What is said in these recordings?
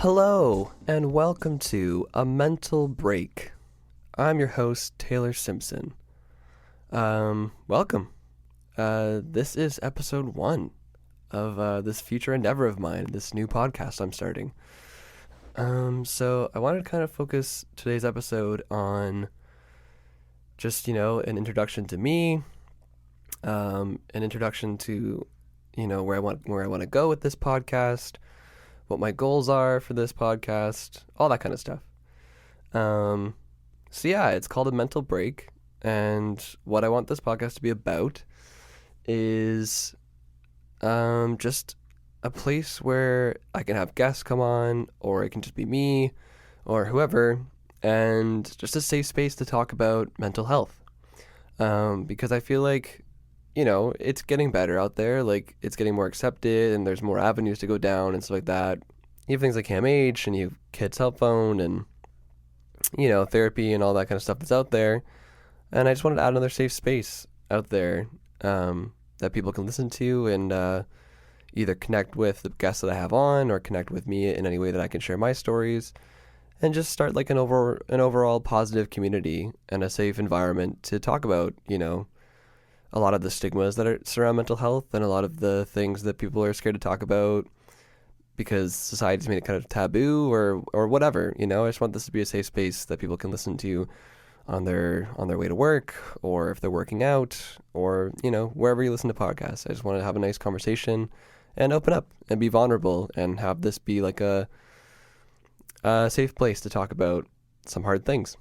Hello, and welcome to A Mental Break. I'm your host, Taylor Simpson. Welcome. This is episode 1 of this future endeavor of mine, this new podcast I'm starting. So I wanted to kind of focus today's episode on just, an introduction to me, an introduction to, where I want to go with this podcast, what my goals are for this podcast, all that kind of stuff. So yeah, it's called A Mental Break, and what I want this podcast to be about is just a place where I can have guests come on, or it can just be me, or whoever, and just a safe space to talk about mental health. Because I feel like, it's getting better out there. Like, it's getting more accepted, and there's more avenues to go down and stuff like that. You have things like CAMH, and you have Kids Help Phone, and, therapy and all that kind of stuff that's out there. And I just wanted to add another safe space out there that people can listen to and either connect with the guests that I have on or connect with me in any way that I can share my stories and just start like an overall positive community and a safe environment to talk about, a lot of the stigmas that surround mental health and a lot of the things that people are scared to talk about because society's made it kind of taboo or whatever. I just want this to be a safe space that people can listen to on their way to work, or if they're working out, or wherever you listen to podcasts. I just want to have a nice conversation and open up and be vulnerable and have this be like a safe place to talk about some hard things.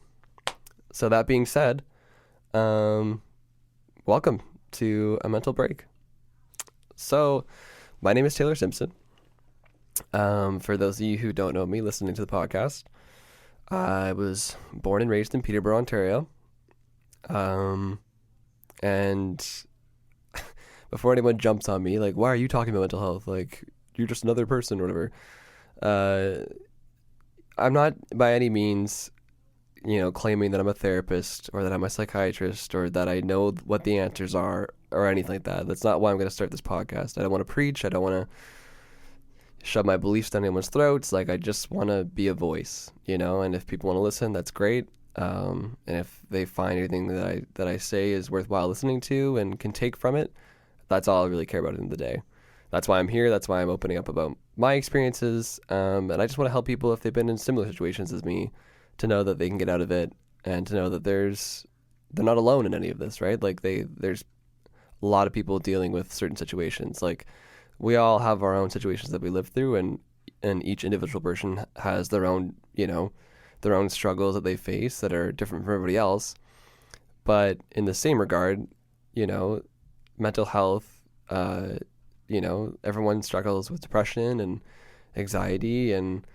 So that being said, welcome to A Mental Break. So, my name is Taylor Simpson. For those of you who don't know me listening to the podcast, I was born and raised in Peterborough, Ontario. And before anyone jumps on me, like, why are you talking about mental health? Like, you're just another person or whatever. I'm not by any means claiming that I'm a therapist or that I'm a psychiatrist or that I know what the answers are or anything like that. That's not why I'm going to start this podcast. I don't want to preach. I don't want to shove my beliefs down anyone's throats. Like, I just want to be a voice, and if people want to listen, that's great. And if they find anything that I say is worthwhile listening to and can take from it, that's all I really care about at the end of the day. That's why I'm here. That's why I'm opening up about my experiences. And I just want to help people if they've been in similar situations as me, to know that they can get out of it and to know that they're not alone in any of this, right? Like there's a lot of people dealing with certain situations. Like, we all have our own situations that we live through, and each individual person has their own, their own struggles that they face that are different from everybody else. But in the same regard, mental health, everyone struggles with depression and anxiety, and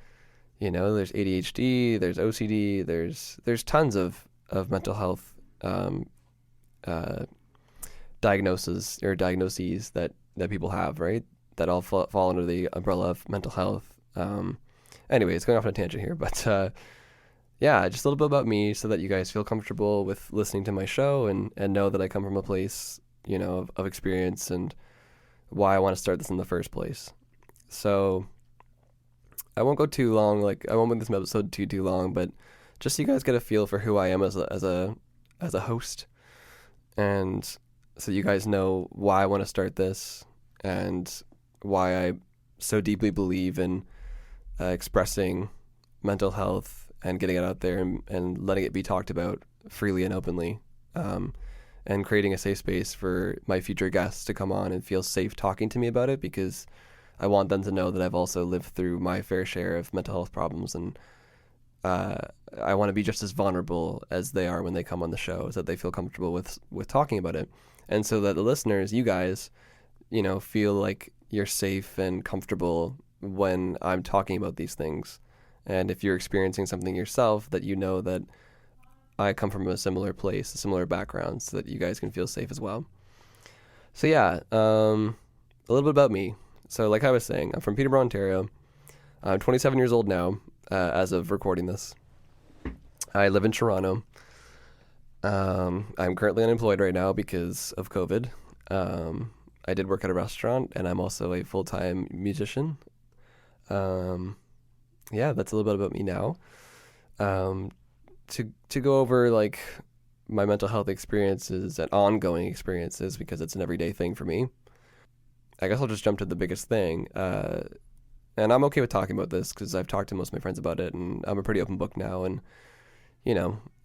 there's ADHD, there's OCD, there's tons of mental health diagnoses that people have, right? That all fall under the umbrella of mental health. Anyway, it's going off on a tangent here, but yeah, just a little bit about me so that you guys feel comfortable with listening to my show and know that I come from a place, of experience and why I want to start this in the first place. So I won't go too long. Like, I won't make this episode too long, but just so you guys get a feel for who I am as a host, and so you guys know why I want to start this and why I so deeply believe in expressing mental health and getting it out there and letting it be talked about freely and openly, and creating a safe space for my future guests to come on and feel safe talking to me about it, because I want them to know that I've also lived through my fair share of mental health problems, and I want to be just as vulnerable as they are when they come on the show, so that they feel comfortable with talking about it, and so that the listeners, you guys, feel like you're safe and comfortable when I'm talking about these things. And if you're experiencing something yourself, that that I come from a similar place, a similar background, so that you guys can feel safe as well. So yeah, a little bit about me. So like I was saying, I'm from Peterborough, Ontario. I'm 27 years old now, as of recording this. I live in Toronto. I'm currently unemployed right now because of COVID. I did work at a restaurant, and I'm also a full-time musician. yeah, that's a little bit about me now. Um, to go over like my mental health experiences and ongoing experiences because it's an everyday thing for me. I guess I'll just jump to the biggest thing. And I'm okay with talking about this because I've talked to most of my friends about it, and I'm a pretty open book now. And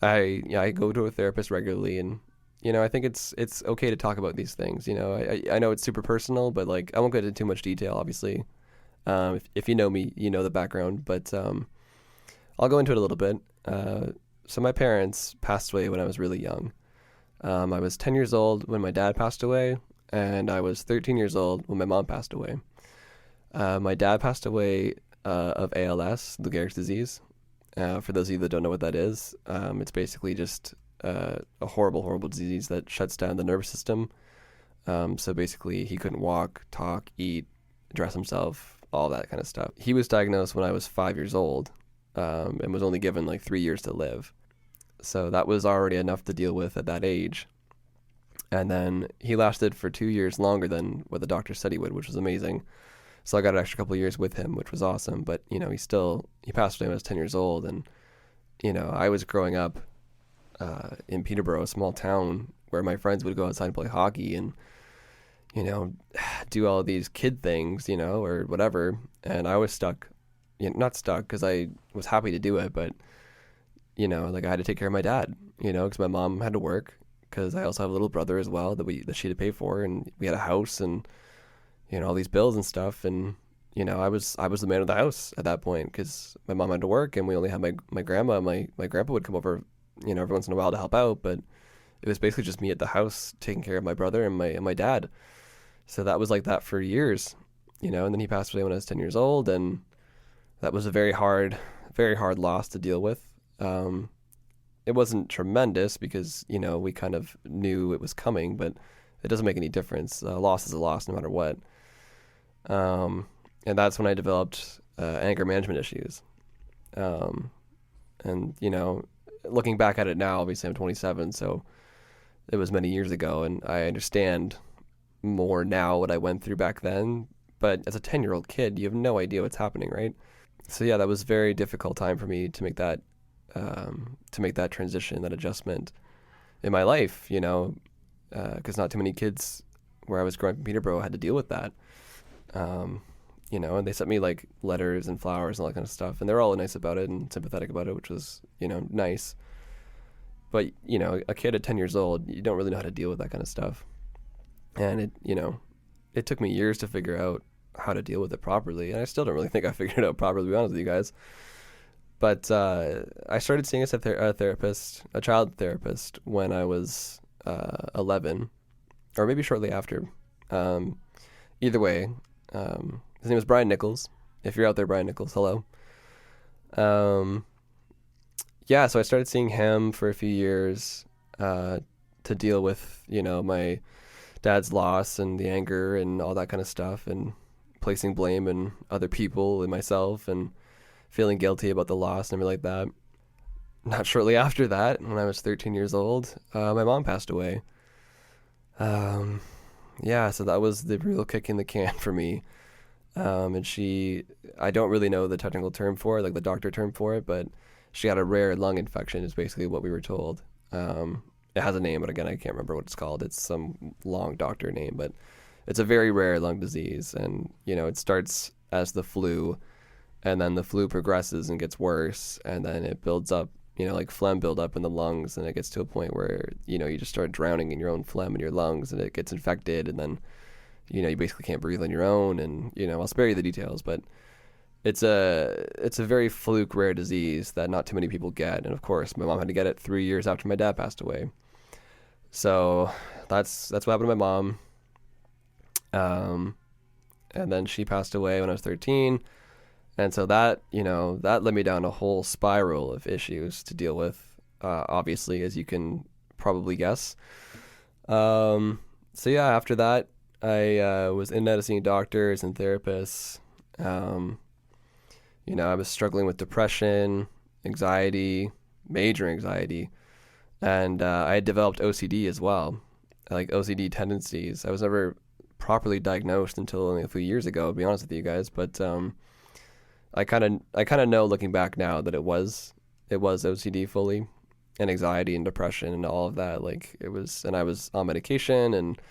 I go to a therapist regularly, and I think it's okay to talk about these things. I know it's super personal, but like I won't go into too much detail, obviously. If you know me, you know the background, but I'll go into it a little bit. So my parents passed away when I was really young. I was 10 years old when my dad passed away, and I was 13 years old when my mom passed away. My dad passed away of ALS, Lou Gehrig's disease. For those of you that don't know what that is, it's basically just a horrible, horrible disease that shuts down the nervous system. So basically, he couldn't walk, talk, eat, dress himself, all that kind of stuff. He was diagnosed when I was 5 years old, and was only given like 3 years to live. So that was already enough to deal with at that age. And then he lasted for 2 years longer than what the doctor said he would, which was amazing. So I got an extra couple of years with him, which was awesome. But, he passed away when I was 10 years old. And, I was growing up in Peterborough, a small town where my friends would go outside and play hockey and, do all of these kid things, or whatever. And I was stuck, not stuck because I was happy to do it, but, like I had to take care of my dad, because my mom had to work because I also have a little brother as well that she had to pay for. And we had a house and, all these bills and stuff. And, I was the man of the house at that point because my mom had to work and we only had my grandma. My grandpa would come over, every once in a while to help out, but it was basically just me at the house taking care of my brother and my dad. So that was like that for years, and then he passed away when I was 10 years old, and that was a very hard loss to deal with. It wasn't tremendous because, we kind of knew it was coming, but it doesn't make any difference. A loss is a loss no matter what. And that's when I developed anger management issues. And, looking back at it now, obviously I'm 27, so it was many years ago, and I understand more now what I went through back then. But as a 10-year-old kid, you have no idea what's happening, right? So yeah, that was a very difficult time for me to make that transition, that adjustment in my life, because not too many kids where I was growing up in Peterborough had to deal with that. And they sent me like letters and flowers and all that kind of stuff, and they were all nice about it and sympathetic about it, which was, nice. But, a kid at 10 years old, you don't really know how to deal with that kind of stuff. And it took me years to figure out how to deal with it properly. And I still don't really think I figured it out properly, to be honest with you guys. But I started seeing a therapist, a child therapist, when I was 11, or maybe shortly after. Either way, his name was Brian Nichols. If you're out there, Brian Nichols, hello. Yeah, so I started seeing him for a few years to deal with, my dad's loss and the anger and all that kind of stuff, and placing blame on other people and myself and feeling guilty about the loss and everything like that. Not shortly after that, when I was 13 years old, my mom passed away. Yeah, so that was the real kick in the can for me. And I don't really know the technical term for it, like the doctor term for it, but she had a rare lung infection is basically what we were told. It has a name, but again, I can't remember what it's called. It's some long doctor name, but it's a very rare lung disease. And, it starts as the flu, and then the flu progresses and gets worse, and then it builds up, like phlegm build up in the lungs, and it gets to a point where, you just start drowning in your own phlegm in your lungs, and it gets infected, and then, you basically can't breathe on your own, and, I'll spare you the details, but it's a very fluke rare disease that not too many people get. And of course, my mom had to get it 3 years after my dad passed away. So that's what happened to my mom. And then she passed away when I was 13. And so that led me down a whole spiral of issues to deal with, obviously, as you can probably guess. So yeah, after that, I was in and out of seeing doctors and therapists. I was struggling with depression, anxiety, major anxiety, and I had developed OCD as well, like OCD tendencies. I was never properly diagnosed until only a few years ago, to be honest with you guys, but I kind of know looking back now that it was OCD fully, and anxiety and depression and all of that. Like it was, and I was on medication, and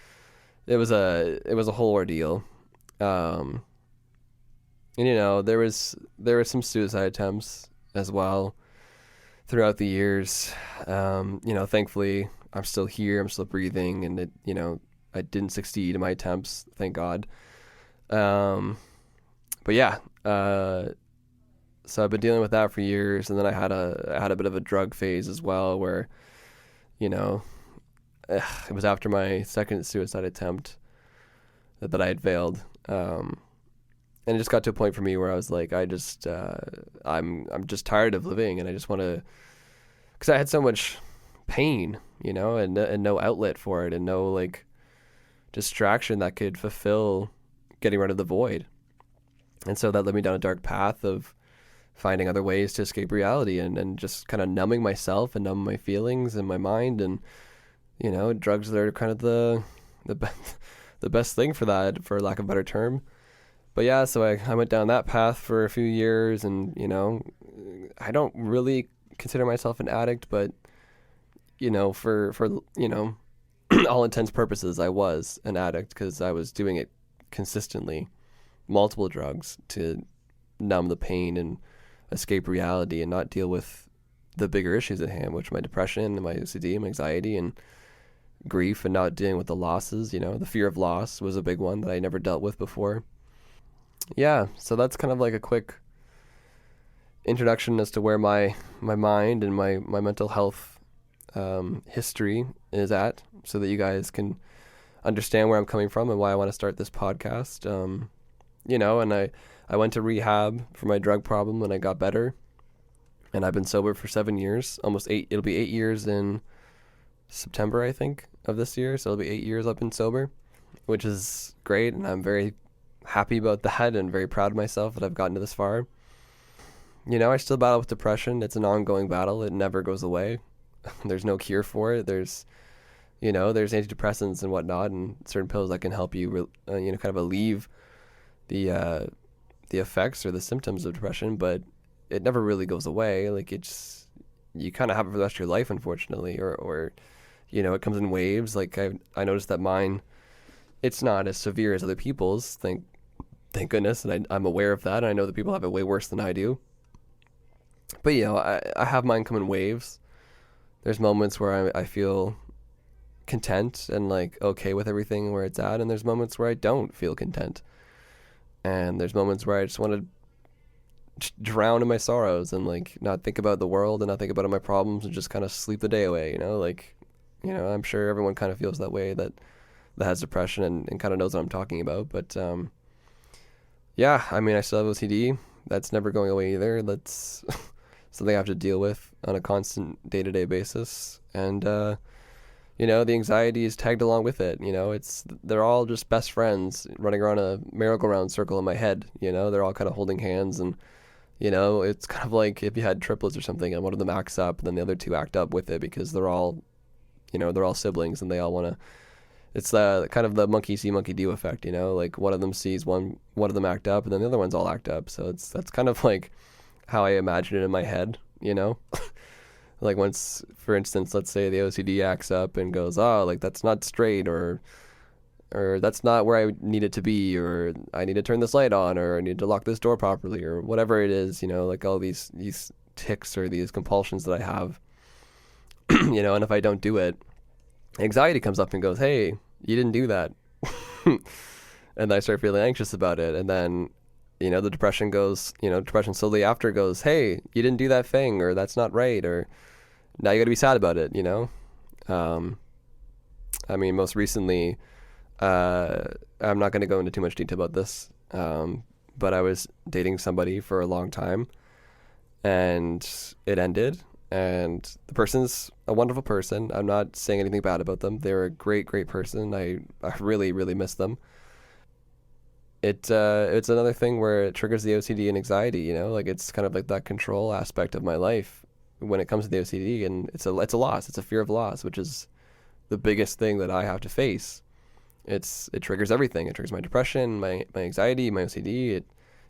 it was a whole ordeal. Um, and there was some suicide attempts as well throughout the years. Thankfully I'm still here, I'm still breathing, and I didn't succeed in my attempts, thank God. Um, but yeah, so I've been dealing with that for years, and then I had a bit of a drug phase as well, where you know it was after my second suicide attempt that I had failed. And it just got to a point for me where I was like, I'm just tired of living, and I just want to, because I had so much pain, and no outlet for it, and no like distraction that could fulfill getting rid of the void. And so that led me down a dark path of finding other ways to escape reality, and just kind of numbing myself and numbing my feelings and my mind. And drugs are kind of the the best thing for that, for lack of a better term. But yeah, so I went down that path for a few years, and I don't really consider myself an addict, but for all intents purposes, I was an addict, because I was doing it consistently, multiple drugs to numb the pain and escape reality and not deal with the bigger issues at hand, which my depression and my OCD, my anxiety and grief, and not dealing with the losses. The fear of loss was a big one that I never dealt with before. Yeah, so that's kind of like a quick introduction as to where my mind and my mental health history is at, so that you guys can understand where I'm coming from and why I want to start this podcast. And I went to rehab for my drug problem, and I got better. And I've been sober for 7 years, almost 8. It'll be 8 years in September, I think, of this year. So it'll be 8 years I've been sober, which is great. And I'm very happy about that, and very proud of myself that I've gotten to this far. I still battle with depression. It's an ongoing battle. It never goes away. There's no cure for it. There's antidepressants and whatnot, and certain pills that can help you, kind of alleviate the effects or the symptoms of depression, but it never really goes away. Like you kind of have it for the rest of your life, unfortunately, or it comes in waves. Like I noticed that mine, it's not as severe as other people's. Thank goodness, and I'm aware of that. And I know that people have it way worse than I do. But I have mine come in waves. There's moments where I feel content and like okay with everything where it's at, and there's moments where I don't feel content. And there's moments where I just want to drown in my sorrows and like not think about the world and not think about my problems and just kind of sleep the day away. I'm sure everyone kind of feels that way, that has depression and kind of knows what I'm talking about. But yeah, I mean, I still have OCD. That's never going away either. That's something I have to deal with on a constant day-to-day basis. And the anxiety is tagged along with it. They're all just best friends running around a merry-go-round circle in my head. They're all kind of holding hands, and it's kind of like if you had triplets or something, and one of them acts up, and then the other two act up with it, because they're all siblings, and they all want to. It's kind of the monkey see, monkey do effect. Like one of them sees one of them act up, and then the other ones all act up. So that's kind of like how I imagine it in my head. Like once, for instance, let's say the OCD acts up and goes, oh, like that's not straight, or that's not where I need it to be, or I need to turn this light on, or I need to lock this door properly, or whatever it is, like all these tics or these compulsions that I have, and if I don't do it, anxiety comes up and goes, hey, you didn't do that. And I start feeling anxious about it. And then, the depression goes, depression slowly after goes, hey, you didn't do that thing, or that's not right, or now you got to be sad about it, I mean, most recently, I'm not going to go into too much detail about this, but I was dating somebody for a long time, and it ended, and the person's a wonderful person. I'm not saying anything bad about them. They're a great, great person. I really, really miss them. It's another thing where it triggers the OCD and anxiety, like it's kind of like that control aspect of my life when it comes to the OCD, and it's a loss. It's a fear of loss, which is the biggest thing that I have to face. It triggers everything. It triggers my depression, my anxiety, my OCD.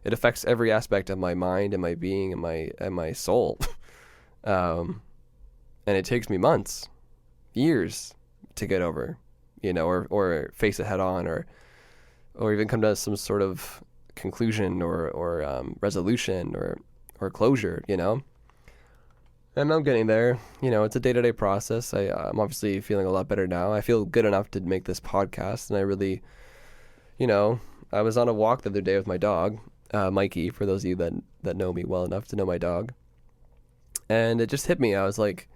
it affects every aspect of my mind and my being and my soul. And it takes me months, years to get over, or face it head on, or even come to some sort of conclusion or resolution or closure, And I'm getting there. It's a day-to-day process. I'm obviously feeling a lot better now. I feel good enough to make this podcast, and I really, I was on a walk the other day with my dog, Mikey, for those of you that know me well enough to know my dog. And it just hit me. I was like,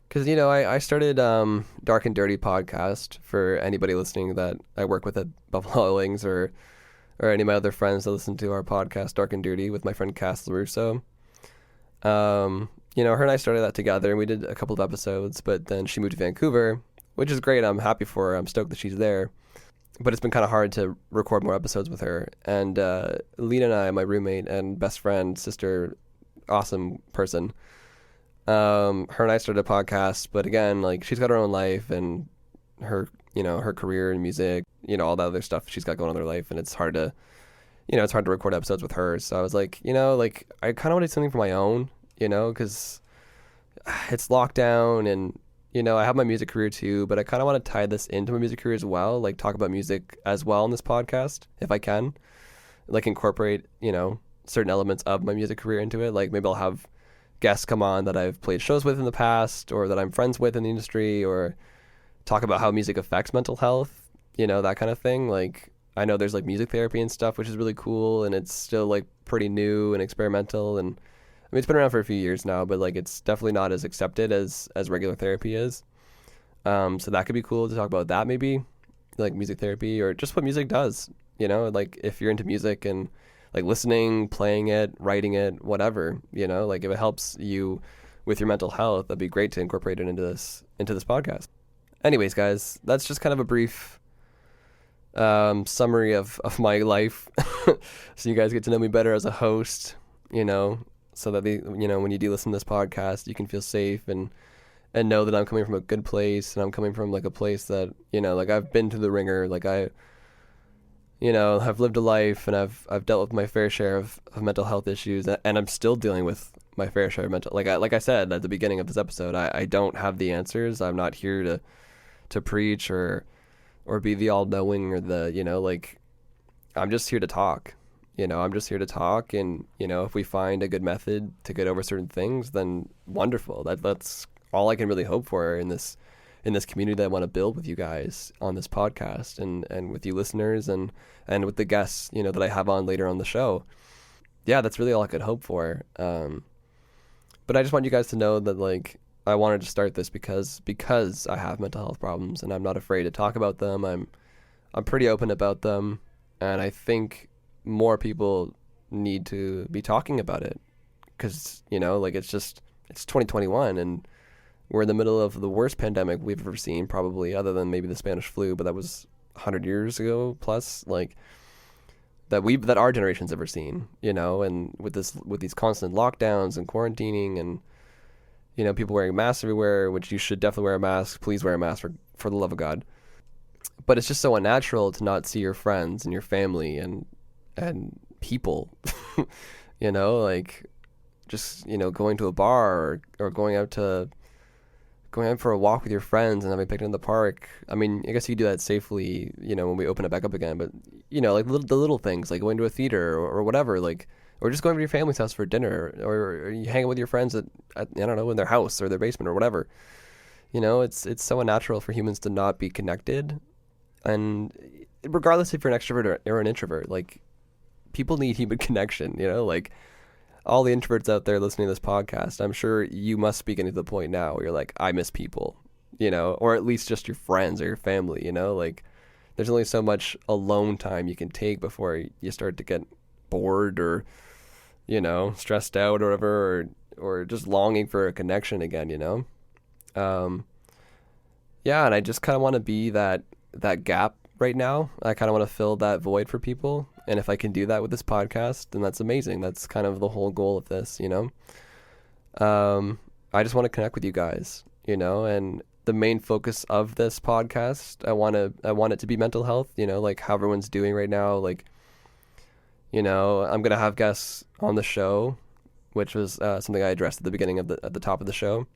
because, I started Dark and Dirty podcast for anybody listening that I work with at Buffalo Wings or any of my other friends that listen to our podcast, Dark and Dirty, with my friend Cass LaRusso. Her and I started that together, and we did a couple of episodes, but then she moved to Vancouver, which is great. I'm happy for her. I'm stoked that she's there. But it's been kind of hard to record more episodes with her. And Lena and I, my roommate and best friend, sister, awesome person, her and I started a podcast, but again, like, she's got her own life and her, her career in music, all that other stuff she's got going on in her life, and it's hard to record episodes with her. So I was like, I kind of want to do something for my own, because it's lockdown, and, I have my music career too, but I kind of want to tie this into my music career as well, like talk about music as well in this podcast, if I can, like incorporate, certain elements of my music career into it. Like maybe I'll have guests come on that I've played shows with in the past, or that I'm friends with in the industry, or talk about how music affects mental health, that kind of thing. Like, I know there's like music therapy and stuff, which is really cool, and it's still like pretty new and experimental, and I mean, it's been around for a few years now, but like it's definitely not as accepted as regular therapy is. So that could be cool to talk about that, maybe like music therapy, or just what music does, like if you're into music and like listening, playing it, writing it, whatever, like if it helps you with your mental health, that'd be great to incorporate it into this podcast. Anyways, guys, that's just kind of a brief summary of my life. So you guys get to know me better as a host, so that when you do listen to this podcast, you can feel safe and know that I'm coming from a good place, and I'm coming from like a place that, like I've been to the ringer, like I've lived a life, and I've dealt with my fair share of mental health issues, and I'm still dealing with my fair share of mental, like I said at the beginning of this episode, I don't have the answers. I'm not here to preach or be the all-knowing or the, like, I'm just here to talk. I'm just here to talk, and, if we find a good method to get over certain things, then wonderful. That's all I can really hope for in this community that I want to build with you guys on this podcast, and with you listeners, and with the guests, that I have on later on the show. Yeah, that's really all I could hope for. But I just want you guys to know that, like, I wanted to start this because I have mental health problems, and I'm not afraid to talk about them. I'm pretty open about them, and I think more people need to be talking about it, because, like, it's 2021, and we're in the middle of the worst pandemic we've ever seen, probably, other than maybe the Spanish flu, but that was 100 years ago plus, like, that our generation's ever seen, and with these constant lockdowns and quarantining, and people wearing masks everywhere, which you should definitely wear a mask. Please wear a mask for the love of God. But it's just so unnatural to not see your friends and your family and people, like just, going to a bar or going out for a walk with your friends and having a picnic in the park. I mean, I guess you can do that safely, when we open it back up again. But, like the little things, like going to a theater or whatever, like, or just going to your family's house for dinner, or you hang out with your friends at I don't know, in their house or their basement or whatever. It's so unnatural for humans to not be connected. And regardless if you're an extrovert or an introvert, like, people need human connection, like, all the introverts out there listening to this podcast, I'm sure you must be getting to the point now where you're like, I miss people, or at least just your friends or your family, like, there's only so much alone time you can take before you start to get bored or, stressed out or whatever, or just longing for a connection again, yeah, and I just kind of want to be that gap right now. I kind of want to fill that void for people. And if I can do that with this podcast, then that's amazing. That's kind of the whole goal of this, I just want to connect with you guys, and the main focus of this podcast, I want it to be mental health, like how everyone's doing right now. Like, I'm gonna have guests on the show, which was something I addressed at the beginning of at the top of the show,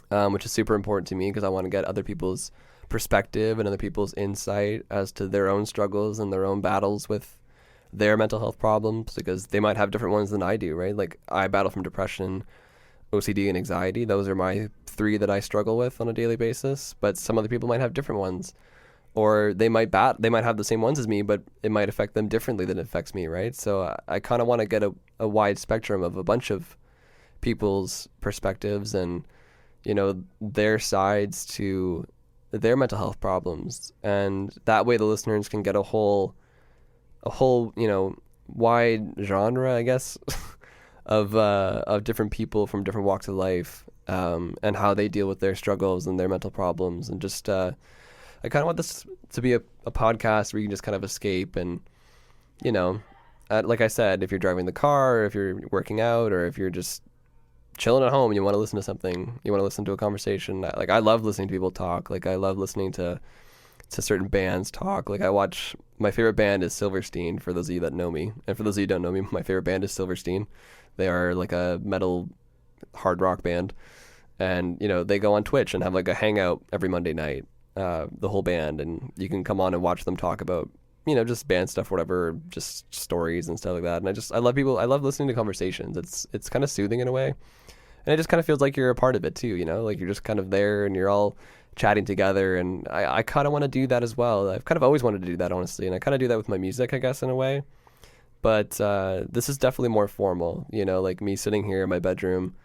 which is super important to me because I want to get other people's perspective and other people's insight as to their own struggles and their own battles with their mental health problems, because they might have different ones than I do, right? Like, I battle from depression, OCD, and anxiety. Those are my three that I struggle with on a daily basis, but some other people might have different ones, or they might have the same ones as me, but it might affect them differently than it affects me, right? So I kind of want to get a wide spectrum of a bunch of people's perspectives and, their sides to their mental health problems, and that way the listeners can get a whole wide genre, I guess, of different people from different walks of life, and how they deal with their struggles and their mental problems. And just I kind of want this to be a podcast where you can just kind of escape and, like I said, if you're driving the car, or if you're working out, or if you're just chilling at home and you want to listen to something, you want to listen to a conversation. Like, I love listening to people talk. Like, I love listening to certain bands talk. Like, my favorite band is Silverstein, for those of you that know me. And for those of you who don't know me, my favorite band is Silverstein. They are like a metal hard rock band. And, they go on Twitch and have like a hangout every Monday night, the whole band. And you can come on and watch them talk about, just band stuff, whatever, just stories and stuff like that. And I love listening to conversations. It's kind of soothing in a way. And it just kind of feels like you're a part of it too, like you're just kind of there and you're all chatting together. And I kind of want to do that as well. I've kind of always wanted to do that, honestly. And I kind of do that with my music, I guess, in a way. But this is definitely more formal, like me sitting here in my bedroom,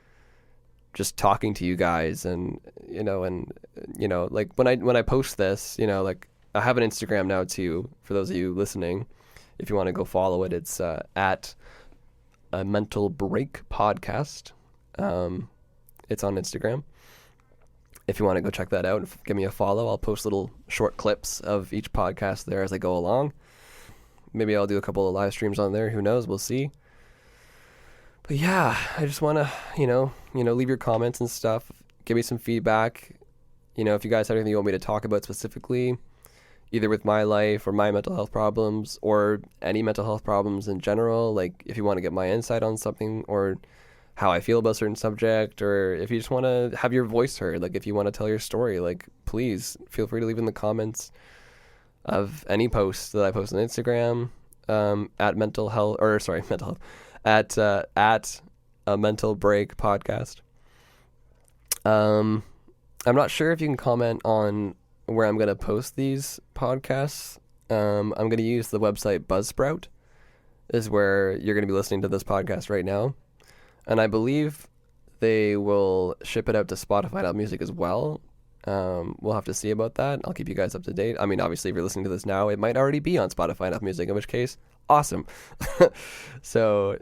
just talking to you guys. And, like when I post this, like I have an Instagram now too, for those of you listening. If you want to go follow it, it's at a Mental Break Podcast. It's on Instagram. If you want to go check that out and give me a follow, I'll post little short clips of each podcast there as I go along. Maybe I'll do a couple of live streams on there. Who knows? We'll see. But yeah, I just want to, leave your comments and stuff. Give me some feedback. If you guys have anything you want me to talk about specifically, either with my life or my mental health problems, or any mental health problems in general, like if you want to get my insight on something, or how I feel about a certain subject, or if you just want to have your voice heard, like if you want to tell your story, like please feel free to leave in the comments of any post that I post on Instagram, at mental health, at a Mental Break Podcast. I'm not sure if you can comment on where I'm going to post these podcasts. I'm going to use the website Buzzsprout, is where you're going to be listening to this podcast right now. And I believe they will ship it out to Spotify and Apple Music as well. We'll have to see about that. I'll keep you guys up to date. I mean, obviously, if you're listening to this now, it might already be on Spotify and Apple Music, in which case, awesome. So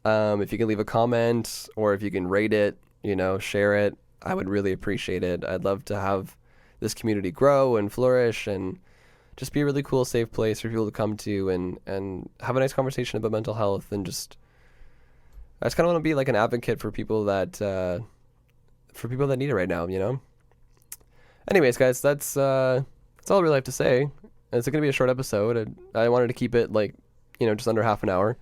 if you can leave a comment, or if you can rate it, share it, I would really appreciate it. I'd love to have this community grow and flourish and just be a really cool, safe place for people to come to and have a nice conversation about mental health. And I just kind of want to be like an advocate for people that need it right now, Anyways, guys, that's all I really have to say. It's going to be a short episode, and I wanted to keep it just under half an hour.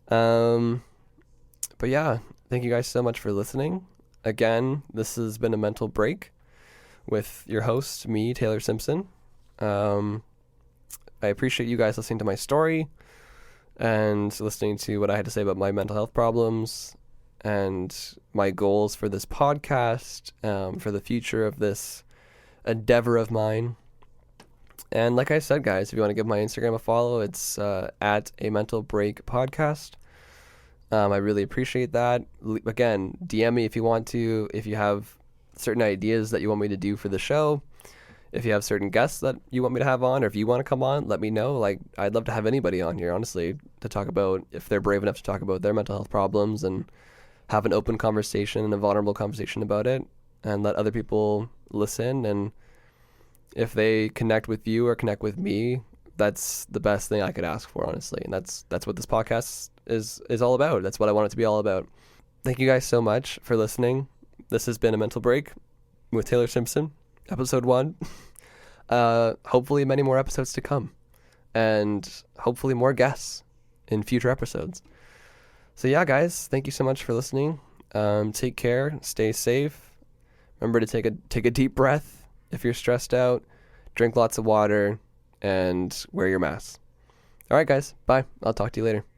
But yeah, thank you guys so much for listening. Again, this has been a Mental Break with your host, me, Taylor Simpson. I appreciate you guys listening to my story and listening to what I had to say about my mental health problems and my goals for this podcast, for the future of this endeavor of mine. And like I said, guys, if you want to give my Instagram a follow, it's at a Mental Break Podcast. I really appreciate that. Again, DM me if you want to, if you have certain ideas that you want me to do for the show. If you have certain guests that you want me to have on, or if you want to come on, let me know. Like, I'd love to have anybody on here, honestly, to talk about, if they're brave enough to talk about their mental health problems, and have an open conversation and a vulnerable conversation about it, and let other people listen. And if they connect with you or connect with me, that's the best thing I could ask for, honestly. And that's what this podcast is all about. That's what I want it to be all about. Thank you guys so much for listening. This has been A Mental Break with Taylor Simpson, episode 1. Hopefully many more episodes to come, and hopefully more guests. in future episodes. So yeah, guys, thank you so much for listening. Take care, stay safe. Remember to take a deep breath if you're stressed out. Drink lots of water and wear your mask. All right, guys, bye. I'll talk to you later.